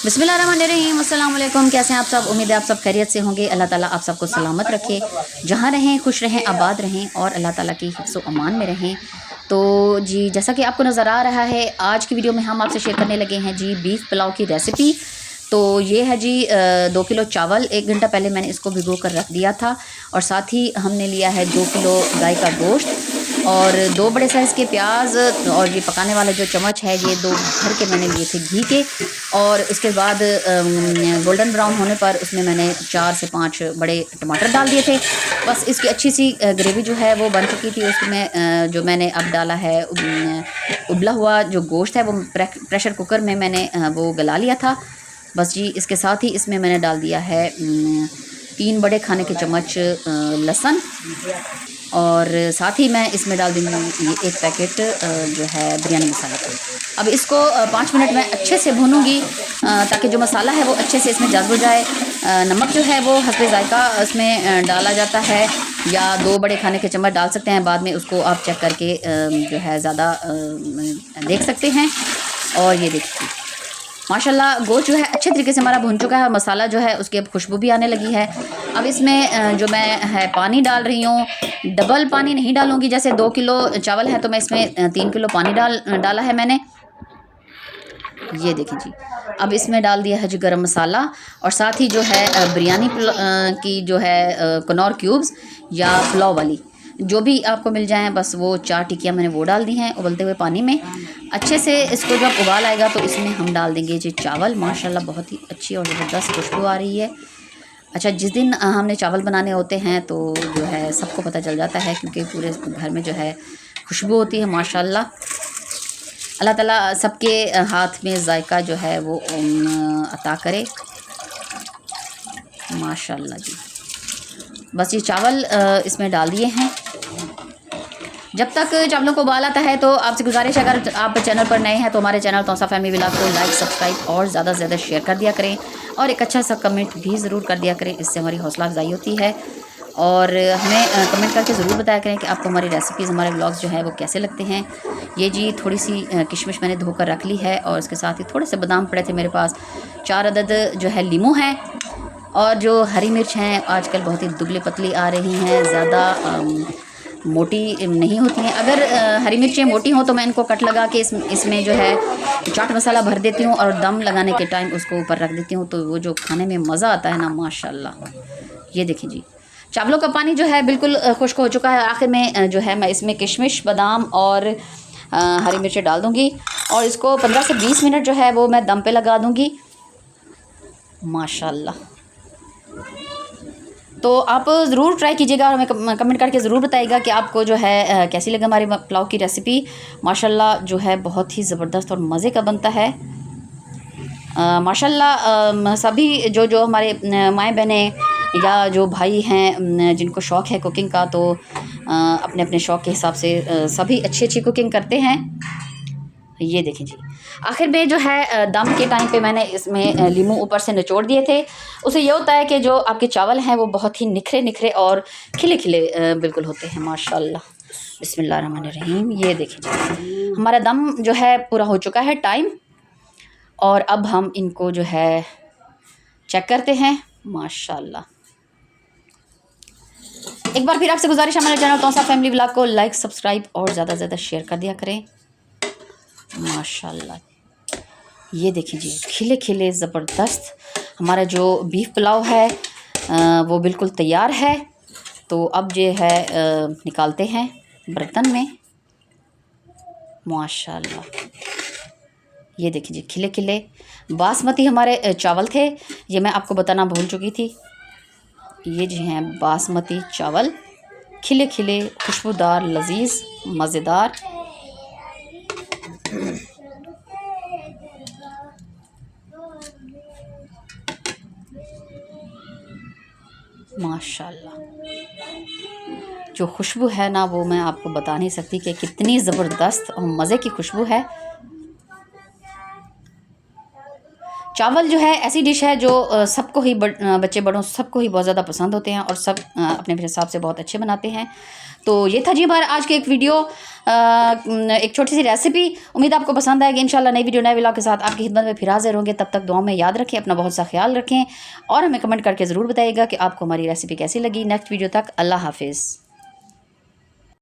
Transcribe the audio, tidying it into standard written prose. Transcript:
बिस्मिल्लाहिर्रहमानिर्रहीम, अस्सलाम वालेकुम। कैसे हैं आप सब? उम्मीद है आप सब खैरियत से होंगे। अल्लाह ताला आप सबको सलामत रखे, जहाँ रहें खुश रहें, आबाद रहें और अल्लाह ताला की हिफ्ज़ व अमान में रहें। तो जी, जैसा कि आपको नज़र आ रहा है, आज की वीडियो में हम आपसे शेयर करने लगे हैं जी बीफ पुलाव की रेसिपी। तो ये है जी 2 किलो चावल, 1 घंटा पहले मैंने इसको भिगो कर रख दिया था। और साथ ही हमने लिया है 2 किलो गाय का गोश्त और 2 बड़े साइज़ के प्याज, और ये पकाने वाला जो चम्मच है ये 2 भर के मैंने लिए थे घी के। और उसके बाद गोल्डन ब्राउन होने पर उसमें मैंने 4 से 5 बड़े टमाटर डाल दिए थे। बस इसकी अच्छी सी ग्रेवी जो है वो बन चुकी थी। उसमें जो मैंने अब डाला है उबला हुआ जो गोश्त है वो प्रेशर कुकर में मैंने वो गला लिया था। बस जी, इसके साथ ही इसमें मैंने डाल दिया है 3 बड़े खाने के चम्मच लहसुन, और साथ ही मैं इसमें डाल दूँगी ये 1 पैकेट जो है बिरयानी मसाला का। अब इसको 5 मिनट में अच्छे से भूनूंगी ताकि जो मसाला है वो अच्छे से इसमें जज़्ब हो जाए। नमक जो है वो हस्बे ज़ायक़ा इसमें डाला जाता है, या 2 बड़े खाने के चम्मच डाल सकते हैं, बाद में उसको आप चेक करके जो है ज़्यादा देख सकते हैं। और ये देखिए माशाल्लाह गोश्त जो है अच्छे तरीके से हमारा भुन चुका है और मसाला जो है उसकी अब खुशबू भी आने लगी है। अब इसमें जो मैं है पानी डाल रही हूँ, डबल पानी नहीं डालूँगी। जैसे 2 किलो चावल है तो मैं इसमें 3 किलो पानी डाला है मैंने। ये देखें जी, अब इसमें डाल दिया है जी गरम मसाला, और साथ ही जो है बिरयानी की जो है कनौर क्यूब्स या पुलाव वाली जो भी आपको मिल जाएं, बस वो 4 टिक्कियाँ मैंने वो डाल दी हैं उबलते हुए पानी में। अच्छे से इसको जब उबाल आएगा तो इसमें हम डाल देंगे जी चावल। माशाल्लाह बहुत ही अच्छी और ज़बरदस्त खुशबू आ रही है। अच्छा, जिस दिन हमने चावल बनाने होते हैं तो जो है सबको पता चल जाता है, क्योंकि पूरे घर में जो है खुशबू होती है माशाल्लाह। अल्लाह ताला सबके हाथ में जायका जो है वो अता करे माशाल्लाह जी। बस ये चावल इसमें डाल दिए हैं। जब तक चावलों को उबाल आता है तो आपसे गुजारिश है, अगर आप चैनल पर नए हैं तो हमारे चैनल तौसा फैमिली व्लॉग को लाइक, सब्सक्राइब और ज़्यादा से ज़्यादा शेयर कर दिया करें, और एक अच्छा सा कमेंट भी ज़रूर कर दिया करें। इससे हमारी हौसला अफजाई होती है। और हमें कमेंट करके ज़रूर बताया करें कि आपको हमारी रेसिपीज़, हमारे व्लॉग्स जो है वो कैसे लगते हैं। ये जी थोड़ी सी किशमिश मैंने धोकर रख ली है, और इसके साथ ही थोड़े से बादाम पड़े थे मेरे पास। 4 अदद जो है लीमू हैं, और जो हरी मिर्च हैं आजकल बहुत ही दुबली पतली आ रही हैं, ज़्यादा मोटी नहीं होती हैं। अगर हरी मिर्चें मोटी हों तो मैं इनको कट लगा के इसमें जो है चाट मसाला भर देती हूँ, और दम लगाने के टाइम उसको ऊपर रख देती हूँ, तो वो जो खाने में मज़ा आता है ना माशाल्लाह। ये देखिए जी, चावलों का पानी जो है बिल्कुल खुश्क हो चुका है। आखिर में जो है मैं इसमें किशमिश, बादाम और हरी मिर्चें डाल दूँगी, और इसको 15 से 20 मिनट जो है वो मैं दम पे लगा दूँगी माशाल्लाह। तो आप ज़रूर ट्राई कीजिएगा, और हमें कमेंट करके ज़रूर बताइएगा कि आपको जो है कैसी लगी हमारी पुलाव की रेसिपी। माशाल्लाह जो है बहुत ही ज़बरदस्त और मज़े का बनता है माशाल्लाह। सभी जो हमारे माएँ बहनें या जो भाई हैं जिनको शौक़ है कुकिंग का, तो अपने अपने शौक़ के हिसाब से सभी अच्छी कुकिंग करते हैं। ये देखें जी, आखिर में जो है दम के टाइम पे मैंने इसमें लीमू ऊपर से निचोड़ दिए थे। उससे ये होता है कि जो आपके चावल हैं वो बहुत ही निखरे निखरे और खिले खिले बिल्कुल होते हैं माशाल्लाह। बिस्मिल्लाहिर्रहमानिर्रहीम। ये देखिए जी, हमारा दम जो है पूरा हो चुका है टाइम, और अब हम इनको जो है चेक करते हैं माशाल्लाह। एक बार फिर आपसे गुजारिश है, हमारे चैनल तौसा फैमिली व्लॉग को लाइक, सब्सक्राइब और ज़्यादा से ज़्यादा शेयर कर दिया करें माशाल्लाह। ये देखिए जी, खिले खिले ज़बरदस्त हमारा जो बीफ पुलाव है वो बिल्कुल तैयार है। तो अब जो है निकालते हैं बर्तन में माशाल्लाह। ये देखिए जी, खिले खिले बासमती हमारे चावल थे, ये मैं आपको बताना भूल चुकी थी। ये जी हैं बासमती चावल, खिले खिले, खुशबूदार, लजीज, मज़ेदार। माशाल्लाह, जो खुशबू है ना वो मैं आपको बता नहीं सकती कि कितनी ज़बरदस्त और मज़े की खुशबू है। चावल जो है ऐसी डिश है जो सबको ही बच्चे बड़ों सबको ही बहुत ज़्यादा पसंद होते हैं और सब अपने अपने हिसाब से बहुत अच्छे बनाते हैं। तो ये था जी हमारा आज के एक वीडियो, एक छोटी सी रेसिपी। उम्मीद आपको पसंद आएगी। इंशाल्लाह नई वीडियो नए व्लॉग के साथ आपकी खिदमत में फिर हाजिर होंगे। तब तक दुआ में याद रखें, अपना बहुत सा ख्याल रखें और हमें कमेंट करके ज़रूर बताइएगा कि आपको हमारी रेसिपी कैसी लगी। नेक्स्ट वीडियो तक अल्लाह हाफिज़।